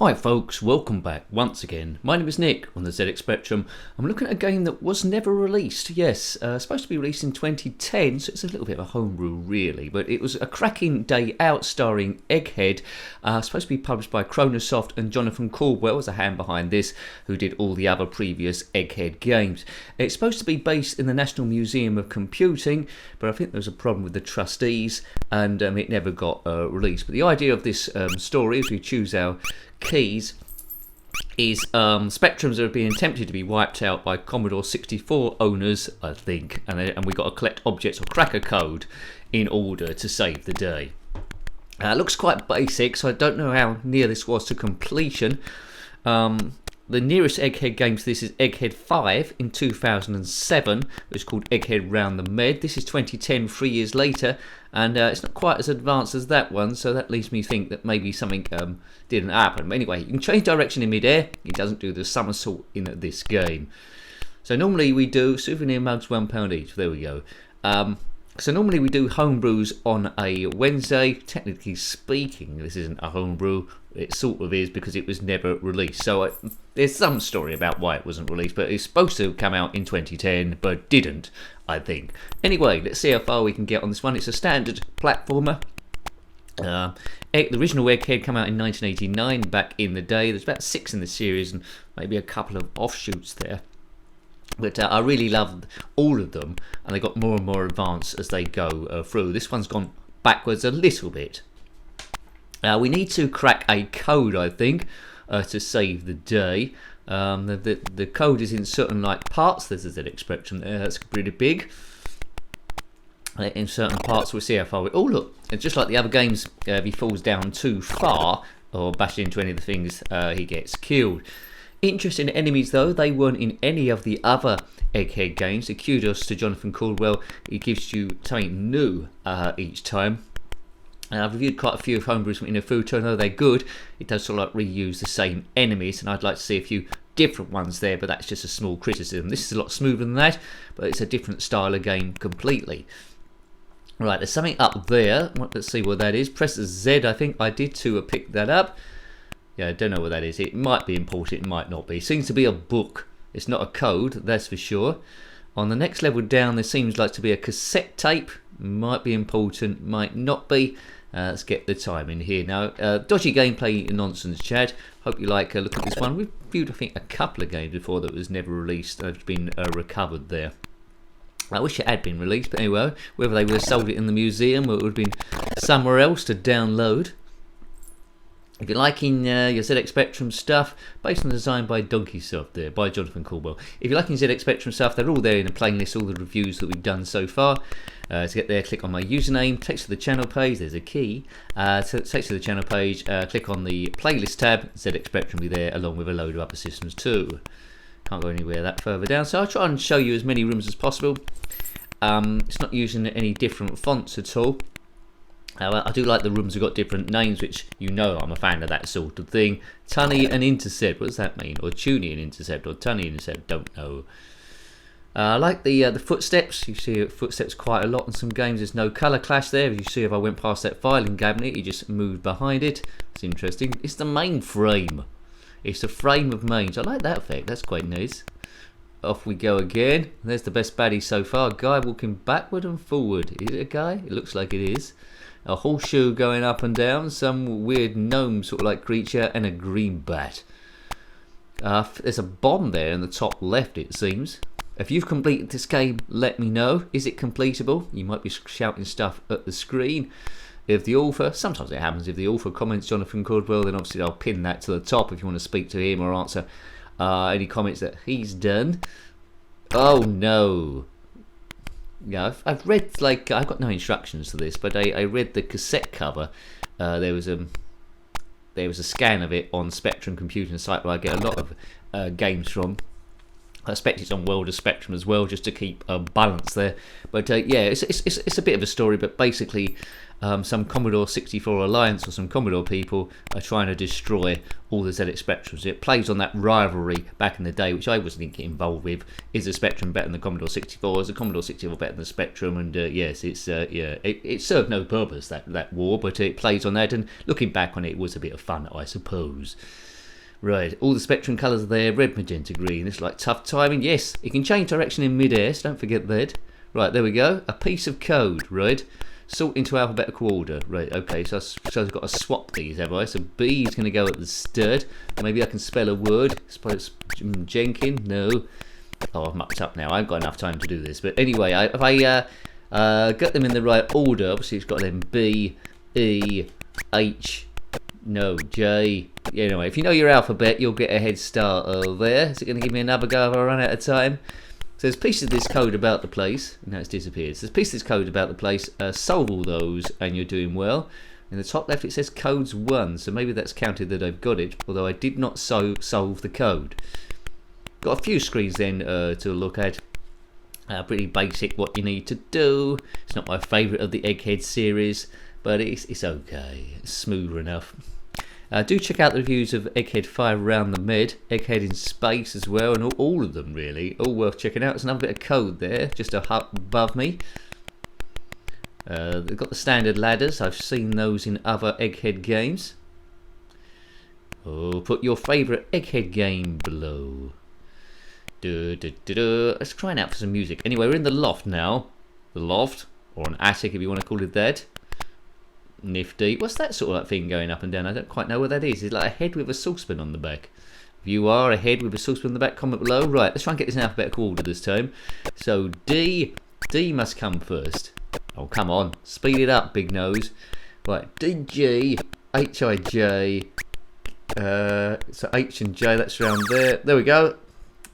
Hi folks, welcome back once again. My name is Nick on the ZX Spectrum. I'm looking at a game that was never released. Yes, supposed to be released in 2010, so it's a little bit of a homebrew really, but it was a cracking day out starring Egghead, supposed to be published by Chronosoft, and Jonathan Cauldwell was a hand behind this, who did all the other previous Egghead games. It's supposed to be based in the National Museum of Computing, but I think there was a problem with the trustees and it never got released. But the idea of this story, if we choose our keys, is spectrums that are being attempted to be wiped out by Commodore 64 owners, I think, and we've got to collect objects or crack a code in order to save the day. Looks quite basic, so I don't know how near this was to completion. The nearest Egghead game to this is Egghead 5 in 2007, which is called Egghead Round the Med. This is 2010, 3 years later, and it's not quite as advanced as that one, so that leads me to think that maybe something didn't happen. But anyway, you can change direction in mid-air. It doesn't do the somersault in this game. So normally we do souvenir mugs, £1 each. There we go. So normally we do homebrews on a Wednesday. Technically speaking, this isn't a homebrew. It sort of is because it was never released. So there's some story about why it wasn't released, but it's supposed to come out in 2010, but didn't, I think. Anyway, let's see how far we can get on this one. It's a standard platformer. The original Egghead came out in 1989, back in the day. There's about 6 in the series and maybe a couple of offshoots there. But I really loved all of them, and they got more and more advanced as they go through. This one's gone backwards a little bit. We need to crack a code, I think, to save the day. The code is in certain parts. There's a ZX Spectrum there, that's pretty big. In certain parts, we'll see how far we... Oh, look, it's just like the other games. If he falls down too far or bashes into any of the things, he gets killed. Interesting enemies, though. They weren't in any of the other Egghead games. So kudos to Jonathan Cauldwell. He gives you something new each time. I've reviewed quite a few of homebrews from Inafuto. I know they're good. It does sort of reuse the same enemies, and I'd like to see a few different ones there, but that's just a small criticism. This is a lot smoother than that, but it's a different style of game completely. Right, there's something up there. Let's see what that is. Press Z, I think I did to pick that up. Yeah, I don't know what that is. It might be important, it might not be. It seems to be a book. It's not a code, that's for sure. On the next level down, there seems like to be a cassette tape. Might be important, might not be. Let's get the time in here now. Dodgy gameplay nonsense, Chad. Hope you like a look at this one. We've viewed, I think, a couple of games before that was never released. It's been recovered there. I wish it had been released, but anyway, whether they would have sold it in the museum or it would have been somewhere else to download. If you're liking your ZX Spectrum stuff, based on the design by Donkeysoft there, by Jonathan Cauldwell. If you're liking ZX Spectrum stuff, they're all there in the playlist, all the reviews that we've done so far. To get there, click on my username, takes to the channel page, there's a key. So it takes to the channel page, click on the playlist tab, ZX Spectrum will be there, along with a load of other systems too. Can't go anywhere that further down, so I'll try and show you as many rooms as possible. It's not using any different fonts at all. I do like the rooms have got different names, which you know I'm a fan of that sort of thing. Tunny and Intercept, what does that mean? Or Tuny and Intercept, or Tunny and Intercept, don't know. I like the footsteps. You see footsteps quite a lot in some games. There's no colour clash there. If you see if I went past that filing cabinet, you just moved behind it. It's interesting. It's the main frame. It's the frame of mains. I like that effect. That's quite nice. Off we go again. There's the best baddie so far. Guy walking backward and forward. Is it a guy? It looks like it is. A horseshoe going up and down. Some weird gnome sort of like creature. And a green bat. There's a bomb there in the top left, it seems. If you've completed this game, let me know. Is it completable? You might be shouting stuff at the screen. If the author, sometimes it happens, if the author comments Jonathan Cauldwell, then obviously I'll pin that to the top if you want to speak to him or answer any comments that he's done. Oh no. Yeah, I've read, I've got no instructions to this, but I read the cassette cover. There was a scan of it on Spectrum Computing site where I get a lot of games from. I expect it's on World of Spectrum as well, just to keep a balance there. But yeah, it's a bit of a story, but basically some Commodore 64 Alliance or some Commodore people are trying to destroy all the ZX Spectrums. It plays on that rivalry back in the day, which I wasn't getting involved with. Is the Spectrum better than the Commodore 64? Is the Commodore 64 better than the Spectrum? And yes, it's it served no purpose, that war, but it plays on that. And looking back on it, it was a bit of fun, I suppose. Right, all the spectrum colours are there, red, magenta, green. It's like tough timing. Yes, it can change direction in mid-air, so don't forget that. Right, there we go. A piece of code, right? Sort into alphabetical order. Right, okay, so I've got to swap these, have I? So B is going to go at the start. Maybe I can spell a word. Suppose Jenkin? No. Oh, I've mucked up now. I haven't got enough time to do this. But anyway, if I get them in the right order, obviously it's got them B, E, H, no, J. Yeah, anyway, if you know your alphabet, you'll get a head start there. Is it going to give me another go if I run out of time? So there's pieces of this code about the place. Now it's disappeared. So there's pieces of this code about the place. Solve all those and you're doing well. In the top left it says codes 1. So maybe that's counted that I've got it. Although I did not solve the code. Got a few screens then to look at. Pretty basic what you need to do. It's not my favourite of the Egghead series. But it's okay. It's smooth enough. Do check out the reviews of Egghead Fire Around the Med, Egghead in Space as well, and all of them really, all worth checking out. There's another bit of code there, just above me. They've got the standard ladders. I've seen those in other Egghead games. Oh, put your favourite Egghead game below. Let's try out for some music. Anyway, we're in the loft now. The loft, or an attic if you want to call it that. Nifty. What's that sort of like thing going up and down? I don't quite know what that is. It's like a head with a saucepan on the back. If you are a head with a saucepan on the back, comment below. Right, let's try and get this in alphabetical order this time. So D must come first. Oh, come on. Speed it up, big nose. Right, D, G, H, I, J. So H and J, that's around there. There we go.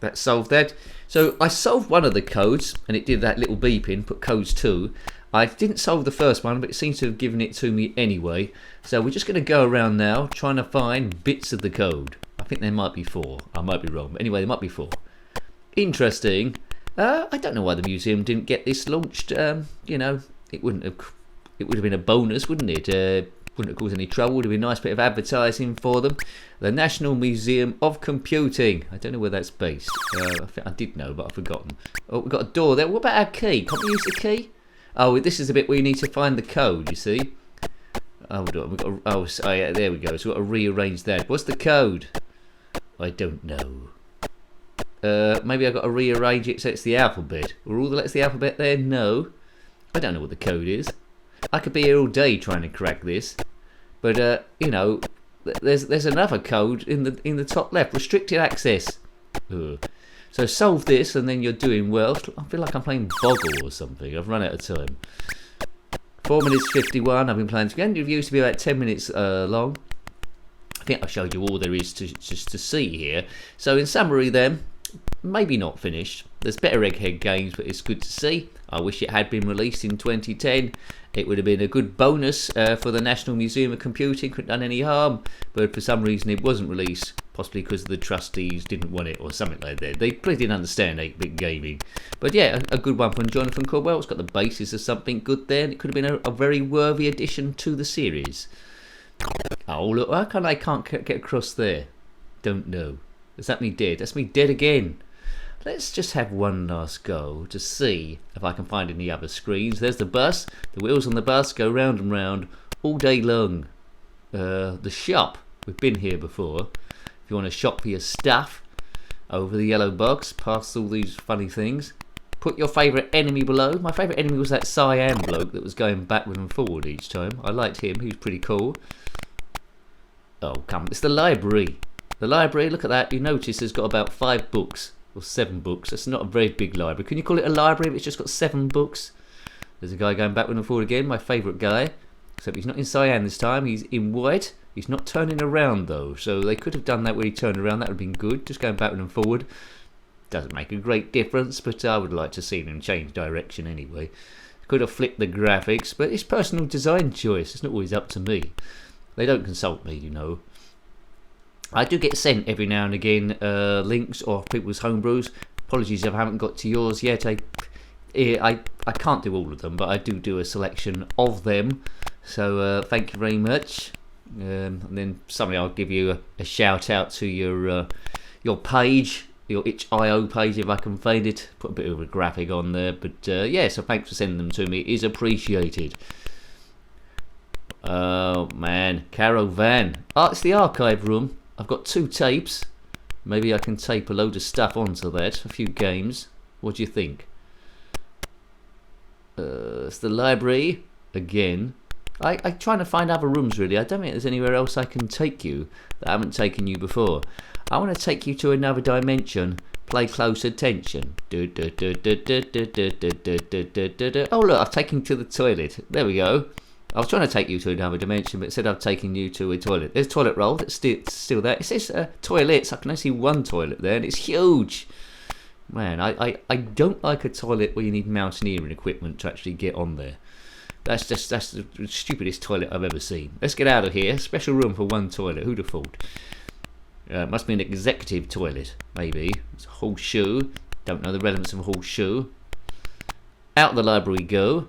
That solved that. So I solved one of the codes, and it did that little beeping, put codes 2. I didn't solve the first one, but it seems to have given it to me anyway. So we're just going to go around now, trying to find bits of the code. I think there might be 4. I might be wrong, but anyway, there might be 4. Interesting. I don't know why the museum didn't get this launched. You know, it would have been a bonus, wouldn't it? Wouldn't have caused any trouble. Would have been a nice bit of advertising for them. The National Museum of Computing. I don't know where that's based. I think I did know, but I've forgotten. Oh, we've got a door there. What about our key? Can't we use the key? Oh, this is the bit where you need to find the code, you see. Oh, we've got yeah, there we go. So we've got to rearrange that. What's the code? I don't know. Maybe I've got to rearrange it so it's the alphabet. Are all the letters the alphabet there? No. I don't know what the code is. I could be here all day trying to crack this. But, you know, there's another code in the top left. Restricted access. Ugh. So solve this and then you're doing well. I feel like I'm playing Boggle or something. I've run out of time. 4 minutes 51. I've been playing. The end reviews to be about 10 minutes long. I think I've showed you all there is to see here. So in summary then, maybe not finished. There's better Egghead games, but it's good to see. I wish it had been released in 2010. It would have been a good bonus for the National Museum of Computing. Couldn't have done any harm. But for some reason it wasn't released. Possibly because the trustees didn't want it or something like that. They probably didn't understand 8-bit gaming. But yeah, a good one from Jonathan Cauldwell. It's got the basis of something good there. And it could have been a very worthy addition to the series. Oh, look, how come I can't get across there? Don't know. Is that me dead? That's me dead again. Let's just have one last go to see if I can find any other screens. There's the bus. The wheels on the bus go round and round all day long. The shop. We've been here before. If you want to shop for your stuff, over the yellow box, past all these funny things. Put your favourite enemy below. My favourite enemy was that cyan bloke that was going backward and forward each time. I liked him. He was pretty cool. Oh, come. It's the library. The library, look at that. You notice there's got about 5 books. Or 7 books. That's not a very big library. Can you call it a library if it's just got 7 books? There's a guy going backward and forward again. My favourite guy. Except he's not in cyan this time. He's in white. He's not turning around though. So they could have done that when he turned around. That would have been good. Just going backward and forward. Doesn't make a great difference. But I would like to see him change direction anyway. Could have flipped the graphics. But it's personal design choice. It's not always up to me. They don't consult me, you know. I do get sent every now and again links of people's homebrews. Apologies if I haven't got to yours yet. I can't do all of them, but I do a selection of them. So thank you very much. And then someday I'll give you a shout out to your page, your itch.io page if I can find it. Put a bit of a graphic on there. But yeah, so thanks for sending them to me. It is appreciated. Oh man, Caravan. Oh, it's the archive room. I've got 2 tapes. Maybe I can tape a load of stuff onto that, a few games. What do you think? It's the library again. I'm trying to find other rooms really. I don't think there's anywhere else I can take you that I haven't taken you before. I want to take you to another dimension. Play close attention. Oh look, I've taken you to the toilet. There we go. I was trying to take you to another dimension, but instead I've taken you to a toilet. There's a toilet roll that's still there. It says toilets. I can only see 1 toilet there, and it's huge. Man, I don't like a toilet where you need mountaineering equipment to actually get on there. That's the stupidest toilet I've ever seen. Let's get out of here. Special room for 1 toilet. Who'd have thought? It must be an executive toilet, maybe. It's a horseshoe. Don't know the relevance of a horseshoe. Out the library go.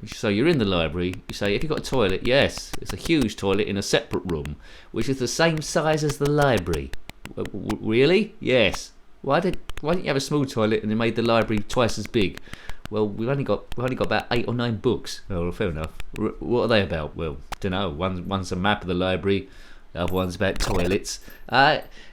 So you're in the library. You say, have you got a toilet? Yes. It's a huge toilet in a separate room, which is the same size as the library. Really? Yes. Why didn't you have a small toilet and they made the library twice as big? Well, we've only got about 8 or 9 books. Oh, fair enough. What are they about? Well, don't know. One's a map of the library. The other one's about toilets.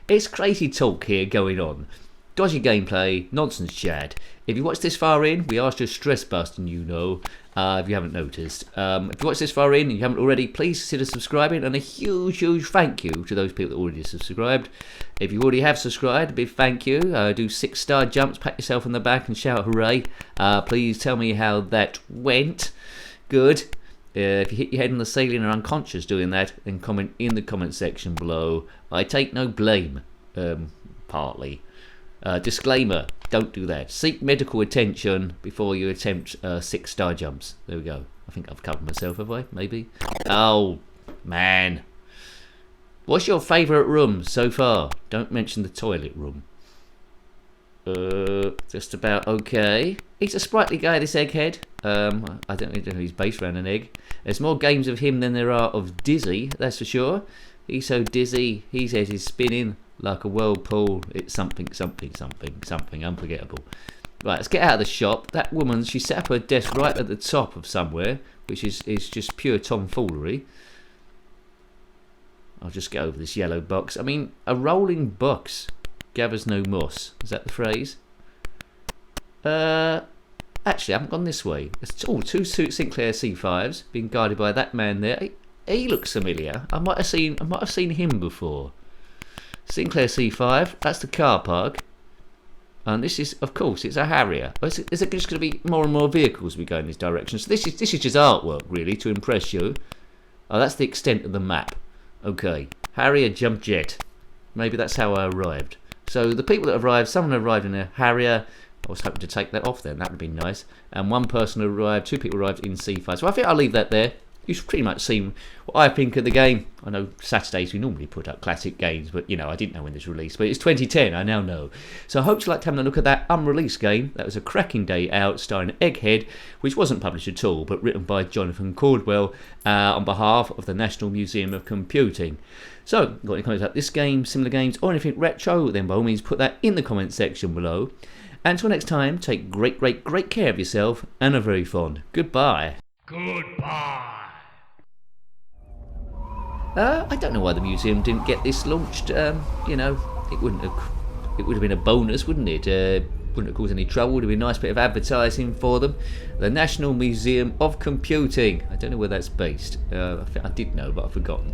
It's crazy talk here going on. Dodgy gameplay, nonsense chat. If you watch this far in, we are just stress busting, you know, if you haven't noticed. If you watch this far in and you haven't already, please consider subscribing, and a huge thank you to those people that already subscribed. If you already have subscribed, a big thank you. Do 6-star jumps, pat yourself on the back and shout hooray. Please tell me how that went. Good. If you hit your head on the ceiling and are unconscious doing that, then comment in the comment section below. I take no blame, partly. Disclaimer, don't do that. Seek medical attention before you attempt 6-star jumps. There we go. I think I've covered myself, have I? Maybe? Oh, man. What's your favourite room so far? Don't mention the toilet room. Just about okay. He's a sprightly guy, this Egghead. I don't know he's based around an egg. There's more games of him than there are of Dizzy, that's for sure. He's so dizzy, his head is spinning like a whirlpool. It's something unforgettable. Right, let's get out of the shop. That woman, she set up her desk right at the top of somewhere, which is just pure tomfoolery. I'll just get over this yellow box. I mean, a rolling box gathers no moss. Is that the phrase? Actually, I haven't gone this way. It's 2 Sinclair C5s being guided by that man there. He looks familiar. I might have seen him before. Sinclair C5. That's the car park. And this is, of course, it's a Harrier. Is it just going to be more and more vehicles we go in this direction? So this is just artwork, really, to impress you. Oh, that's the extent of the map. Okay, Harrier jump jet. Maybe that's how I arrived. So the people that arrived, someone arrived in a Harrier. I was hoping to take that off then. That would be nice. And 1 person arrived. 2 people arrived in C5. So I think I'll leave that there. You've pretty much seen what I think of the game. I know Saturdays we normally put up classic games, but you know, I didn't know when this was released. But it's 2010, I now know. So I hope you liked having a look at that unreleased game. That was a cracking day out, starring Egghead, which wasn't published at all, but written by Jonathan Cauldwell on behalf of the National Museum of Computing. So, got any comments about this game, similar games, or anything retro, then by all means put that in the comment section below. And until next time, take great care of yourself, and a very fond goodbye. Goodbye. I don't know why the museum didn't get this launched. You know, it would have been a bonus, wouldn't it? Wouldn't have caused any trouble. It would have been a nice bit of advertising for them. The National Museum of Computing. I don't know where that's based. I did know, but I've forgotten.